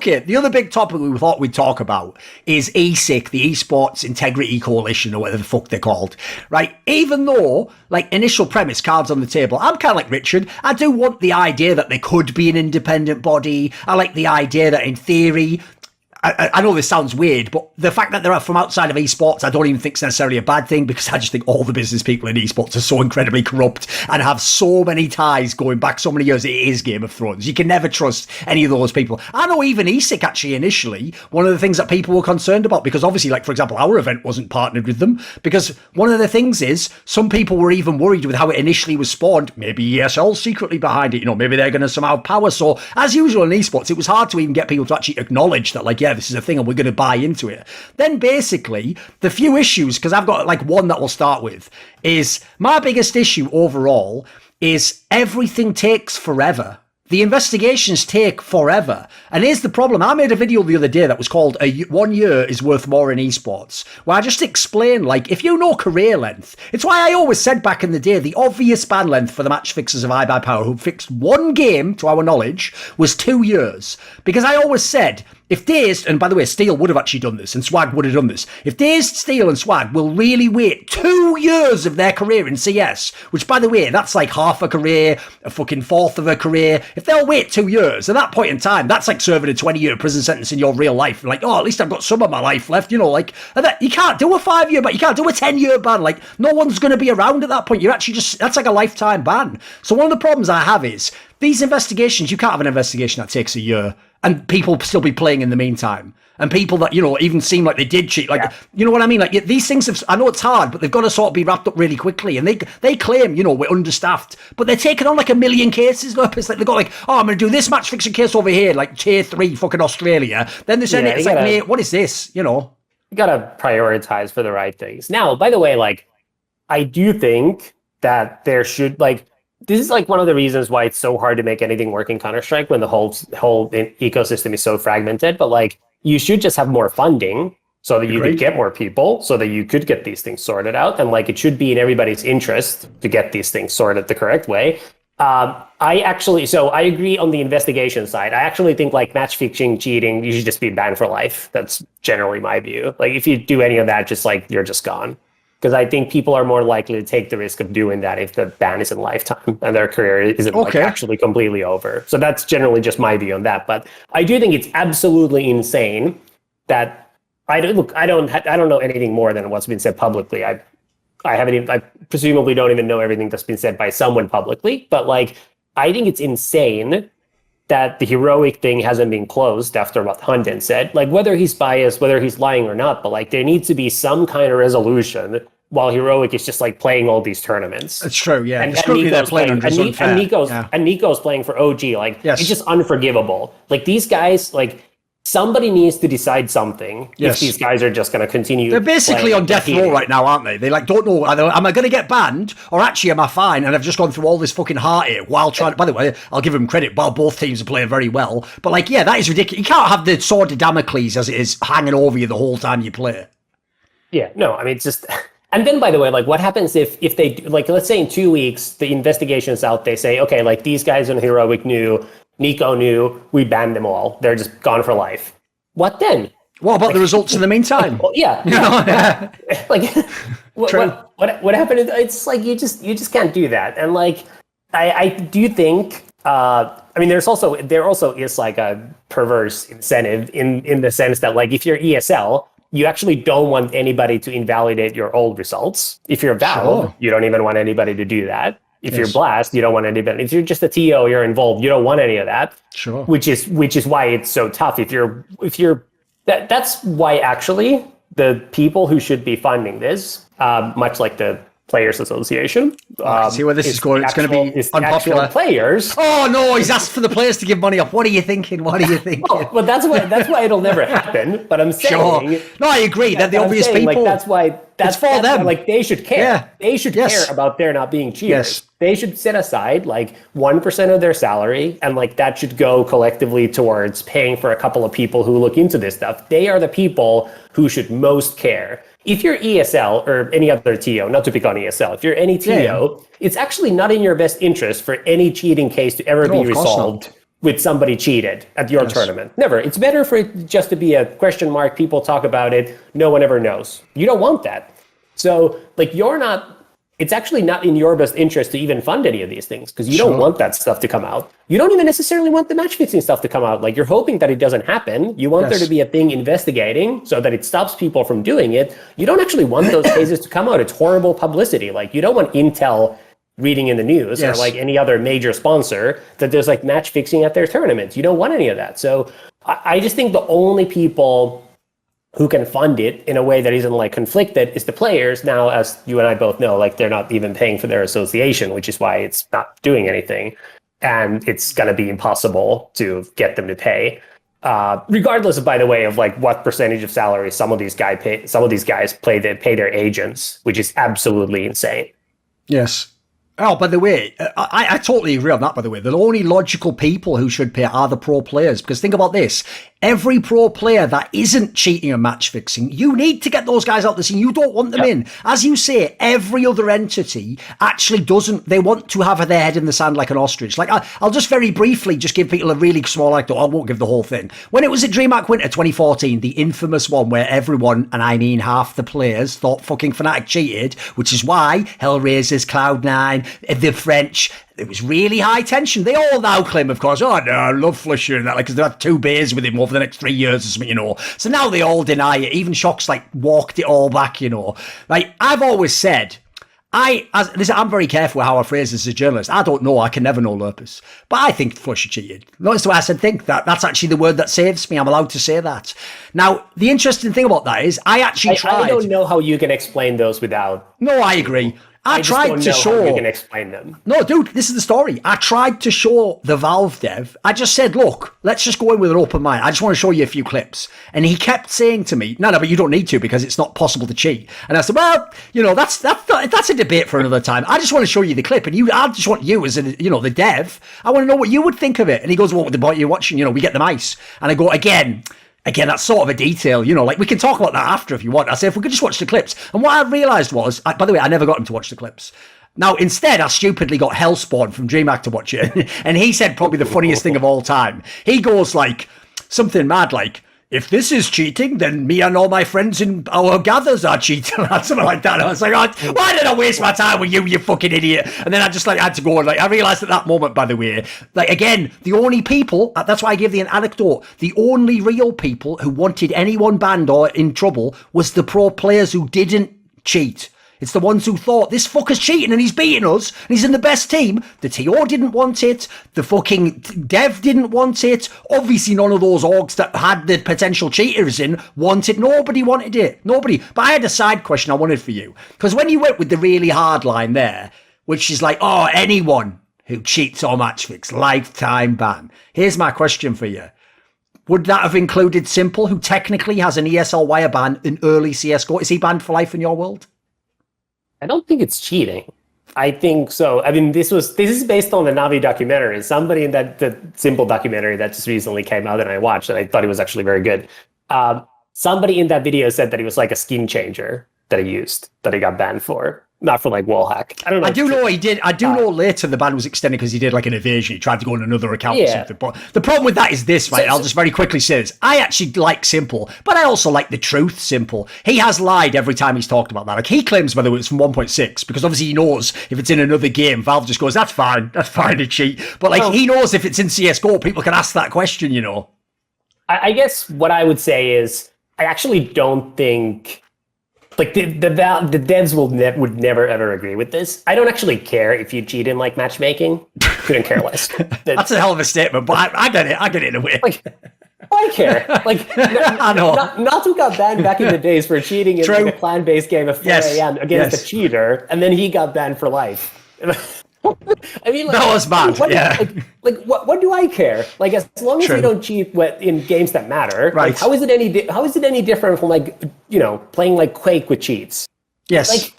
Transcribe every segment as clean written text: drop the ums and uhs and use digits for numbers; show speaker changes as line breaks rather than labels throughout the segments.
okay, the other big topic we thought we'd talk about is ESIC, the Esports Integrity Coalition, or whatever the fuck they're called, right? Even though, like, initial premise, cards on the table, I'm kind of like Richard. I do want the idea that they could be an independent body. I like the idea that, in theory, I know this sounds weird, but the fact that they're from outside of esports, I don't even think is necessarily a bad thing, because I just think all the business people in esports are so incredibly corrupt and have so many ties going back so many years. It is Game of Thrones. You can never trust any of those people. I know even ESIC, actually, initially, one of the things that people were concerned about, because obviously, like, for example, our event wasn't partnered with them, because one of the things is some people were even worried with how it initially was spawned. Maybe ESL secretly behind it, maybe they're going to somehow power. So as usual in esports, it was hard to even get people to actually acknowledge that, like, yeah, this is a thing and we're going to buy into it. Then basically the few issues, because I've got like one that we'll start with, is my biggest issue overall is everything takes forever. The investigations take forever. And here's the problem. I made a video the other day that was called 1 year is worth more in esports, where I just explained, like, if you know career length, it's why I always said back in the day, the obvious ban length for the match fixers of iBuyPower, who fixed one game, to our knowledge, was 2 years. Because I always said, if Dazed, and by the way, Steel would have actually done this, and Swag would have done this, if Dazed, Steel, and Swag will really wait 2 years of their career in CS, which, by the way, that's like half a career, a fucking fourth of a career, if they'll wait 2 years, at that point in time, that's like serving a 20-year prison sentence in your real life. Like, oh, at least I've got some of my life left, like, and that, you can't do a 5-year ban, you can't do a 10-year ban, like, no one's going to be around at that point. You're actually just, that's like a lifetime ban. So one of the problems I have is, these investigations, you can't have an investigation that takes a year and people still be playing in the meantime. And people that, even seem like they did cheat. Like, you know what I mean? Like, these things have, I know it's hard, but they've got to sort of be wrapped up really quickly. And they claim, we're understaffed, but they're taking on like 1 million cases. It's like, they've got like, oh, I'm going to do this match fixing case over here, like tier 3 fucking Australia. Then they send it's like, mate, what is this? You
got to prioritize for the right things. Now, by the way, like, I do think that there should, like, this is like one of the reasons why it's so hard to make anything work in Counter-Strike when the whole ecosystem is so fragmented. But like, you should just have more funding so that you could get more people, so that you could get these things sorted out. And like, it should be in everybody's interest to get these things sorted the correct way. I agree on the investigation side. I actually think like match fixing, cheating, you should just be banned for life. That's generally my view. Like, if you do any of that, just like, you're just gone. Because I think people are more likely to take the risk of doing that if the ban isn't lifetime and their career isn't like actually completely over. So that's generally just my view on that. But I do think it's absolutely insane that I don't know anything more than what's been said publicly. I presumably don't even know everything that's been said by someone publicly. But like, I think it's insane that the heroic thing hasn't been closed after what Hunden said. Like, whether he's biased, whether he's lying or not, but like, there needs to be some kind of resolution while heroic is just like playing all these tournaments.
That's true, yeah.
And Nico's playing for OG. Like, it's just unforgivable. Like, these guys, like, somebody needs to decide something if these guys are just going to continue.
They're basically on death row right now, aren't they? They like don't know, am I going to get banned or actually am I fine? And I've just gone through all this fucking heartache while trying. By the way, I'll give them credit, while both teams are playing very well. But like, yeah, that is ridiculous. You can't have the sword of Damocles as it is hanging over you the whole time you play.
Yeah, no, I mean, it's just. And then, by the way, like, what happens if they, like, let's say in 2 weeks, the investigation's out, they say, okay, like, these guys in Heroic knew, Nico knew, we banned them all. They're just gone for life. What then?
What about the results in the meantime?
Well, yeah. Like, what happened? It's like, you just can't do that. And like, I do think, I mean, there also is like a perverse incentive in the sense that, like, if you're ESL, you actually don't want anybody to invalidate your old results. If you're Valve, you don't even want anybody to do that. If you're Blast, you don't want anybody. If you're just a TO, you're involved, you don't want any of that.
Sure.
Which is why it's so tough. That's why actually the people who should be funding this, much like the Players Association.
See where this is going. It's going to be unpopular.
Players.
Oh no, he's asked for the players to give money up. What are you thinking?
But that's why it'll never happen. But I'm saying.
No, I agree. They're the obvious people.
Like, that's why. That's for them. Why, like, they should care.
Yeah.
They should care about there not being cheaters. Yes. They should set aside like 1% of their salary, and like that should go collectively towards paying for a couple of people who look into this stuff. They are the people who should most care. If you're ESL or any other TO, not to pick on ESL, if you're any TO, it's actually not in your best interest for any cheating case to ever be resolved with somebody cheated at your tournament. Never. It's better for it just to be a question mark. People talk about it. No one ever knows. You don't want that. So like it's actually not in your best interest to even fund any of these things because you don't want that stuff to come out. You don't even necessarily want the match fixing stuff to come out. Like you're hoping that it doesn't happen. You want there to be a thing investigating so that it stops people from doing it. You don't actually want those cases to come out. It's horrible publicity. Like you don't want Intel reading in the news or like any other major sponsor that there's like match fixing at their tournaments. You don't want any of that. So I just think the only people who can fund it in a way that isn't like conflicted is the players. Now, as you and I both know, like they're not even paying for their association, which is why it's not doing anything. And it's going to be impossible to get them to pay. Regardless of, by the way, of like what percentage of salary some of these guys pay their agents, which is absolutely insane.
Yes. Oh, by the way, I totally agree on that, by the way. The only logical people who should pay are the pro players. Because think about this. Every pro player that isn't cheating and match fixing, you need to get those guys out the scene. You don't want them in. As you say, every other entity actually doesn't. They want to have their head in the sand like an ostrich. Like, I'll just very briefly just give people a really small anecdote. I won't give the whole thing. When it was at DreamHack Winter 2014, the infamous one where everyone, and I mean half the players, thought fucking Fnatic cheated, which is why Hellraisers, Cloud9, the French, it was really high tension. They all now claim, of course, oh no, I love Flusher and that, like, because they had 2 beers with him over the next 3 years or something, you know. So now they all deny it. Even Shock's like walked it all back, you know. Like, I've always said, I'm very careful with how I phrase this as a journalist. I don't know. I can never know lupus. But I think Flusher cheated. Notice the way I said think. That's actually the word that saves me. I'm allowed to say that. Now, the interesting thing about that is I tried.
I don't know how you can explain those without...
No, I agree. I tried to show.
How you can explain them.
No, dude, this is the story. I tried to show the Valve dev. I just said, look, let's just go in with an open mind. I just want to show you a few clips. And he kept saying to me, no, but you don't need to because it's not possible to cheat. And I said, well, you know, that's a debate for another time. I just want to show you the clip. And I just want you as the dev. I want to know what you would think of it. And he goes, well, what about you watching? You know, we get the mice. And I go, Again, that's sort of a detail, you know, like we can talk about that after if you want. I said, if we could just watch the clips. And what I realised was, by the way, I never got him to watch the clips. Now, instead, I stupidly got Hellspawn from DreamHack to watch it. And he said probably the funniest thing of all time. He goes like, something mad like, if this is cheating, then me and all my friends in our gathers are cheating. Something like that. I was like, why did I waste my time with you fucking idiot? And then I just had to go. Like, I realised at that moment, by the way, like, again, the only people, that's why I gave the anecdote, the only real people who wanted anyone banned or in trouble was the pro players who didn't cheat. It's the ones who thought, this fucker's cheating and he's beating us and he's in the best team. The TO didn't want it. The fucking dev didn't want it. Obviously, none of those orgs that had the potential cheaters in wanted. Nobody wanted it. Nobody. But I had a side question I wanted for you. Because when you went with the really hard line there, which is like, oh, anyone who cheats or match fix, lifetime ban. Here's my question for you. Would that have included Simple, who technically has an ESL wire ban in early CSGO? Is he banned for life in your world?
I don't think it's cheating. I think so. I mean, this is based on the Navi documentary. Somebody in the Simple documentary that just recently came out and I watched, and I thought it was actually very good. Somebody in that video said that it was like a skin changer that he used, that he got banned for. Not for like wall hack. I don't know.
I do know he did. I do know later the ban was extended because he did like an evasion. He tried to go on another account or something. But the problem with that is this, right? I'll just very quickly say this. I actually like Simple, but I also like the truth Simple. He has lied every time he's talked about that. Like he claims whether it's from 1.6 because obviously he knows if it's in another game, Valve just goes, that's fine to cheat. But like he knows if it's in CSGO, people can ask that question, you know.
I guess what I would say is I actually don't think... Like the devs would never ever agree with this. I don't actually care if you cheat in like matchmaking. Couldn't care less.
That's a hell of a statement, but I get it. I get it in a way.
Like, I care. Like
I know.
Natu got banned back in the days for cheating in a clan-based game at 4 a.m. against a cheater, and then he got banned for life. I mean, like,
that was bad.
What do I care? Like, as long as you don't cheat in games that matter,
right?
Like, how is it any different from like playing like Quake with cheats?
Yes.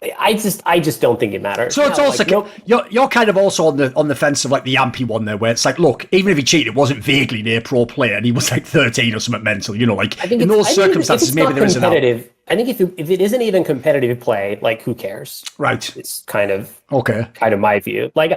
Like, I just don't think it matters.
So it's also you're kind of also on the fence of like the Ampy one there, where it's like, look, even if he cheated, it wasn't vaguely near pro player, and he was like 13 or something mental. You know, like in those circumstances, maybe there is an.
I think if it isn't even competitive play, like who cares?
Right.
It's kind of
okay.
Kind of my view. I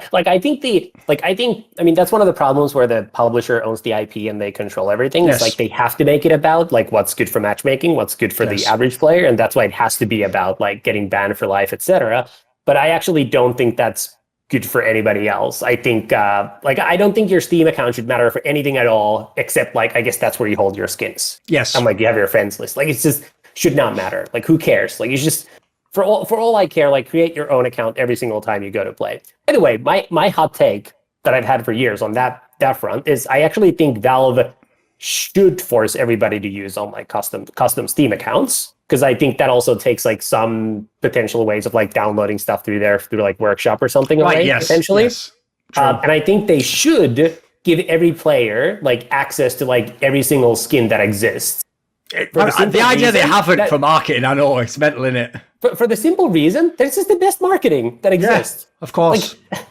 mean that's one of the problems where the publisher owns the IP and they control everything.
Yes.
It's like they have to make it about like what's good for matchmaking, what's good for the average player, and that's why it has to be about like getting banned for life, etc. But I actually don't think that's good for anybody else. I think I don't think your Steam account should matter for anything at all, except like I guess that's where you hold your skins.
Yes.
And like you have your friends list. Like it's just should not matter. Like who cares? Like it's just for all I care, like create your own account every single time you go to play. By the way, my hot take that I've had for years on that front is I actually think Valve should force everybody to use on like custom Steam accounts, because I think that also takes like some potential ways of like downloading stuff through like Workshop or something away, potentially.
Yes.
And I think they should give every player like access to like every single skin that exists.
The idea they haven't for marketing, I know, it's mental, innit?
For the simple reason, this is the best marketing that exists.
Yeah, of course.
Like,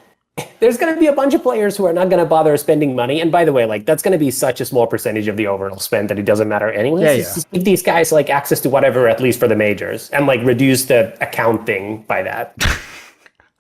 there's going to be a bunch of players who are not going to bother spending money. And by the way, like that's going to be such a small percentage of the overall spend that it doesn't matter anyway. Just give these guys like access to whatever, at least for the majors, and like reduce the account thing by that.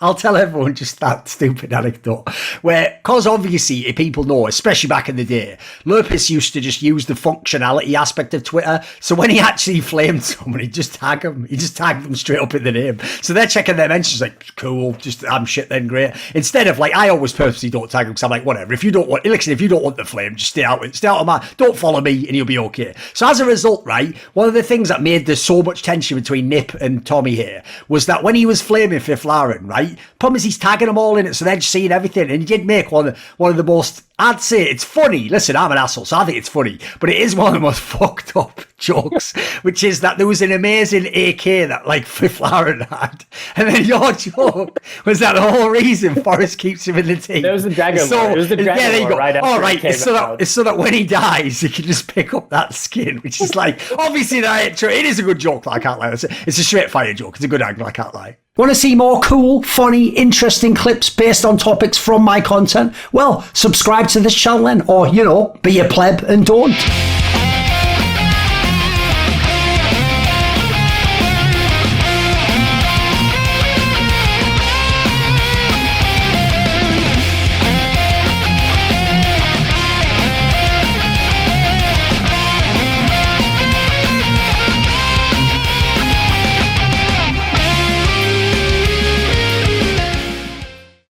I'll tell everyone just that stupid anecdote where, because obviously people know, especially back in the day, Lurpus used to just use the functionality aspect of Twitter. So when he actually flamed someone, he'd just tag them. He just tagged them straight up in the name. So they're checking their mentions like, cool, just I'm shit then, great. Instead of like, I always purposely don't tag them because I'm like, whatever. If you don't want the flame, just stay out of my, don't follow me and you'll be okay. So as a result, right, one of the things that made there so much tension between Nip and Tommy here was that when he was flaming Fifth Laren, right, problem is he's tagging them all in it, so they're just seeing everything. And he did make one of the most, I'd say it's funny. Listen, I'm an asshole, so I think it's funny, but it is one of the most fucked up jokes, which is that there was an amazing AK that like Fifth Laren had, and then your joke was that the whole reason Forrest keeps him in the team.
That was the Dragon Lore. It was the Dragon Lore right after
all right,
it's
so that when he dies, he can just pick up that skin, which is like, obviously it is a good joke, I can't lie. It's a straight fire joke. It's a good angle, I can't lie. Want to see more cool, funny, interesting clips based on topics from my content? Well, subscribe to this channel then, or, be a pleb and don't.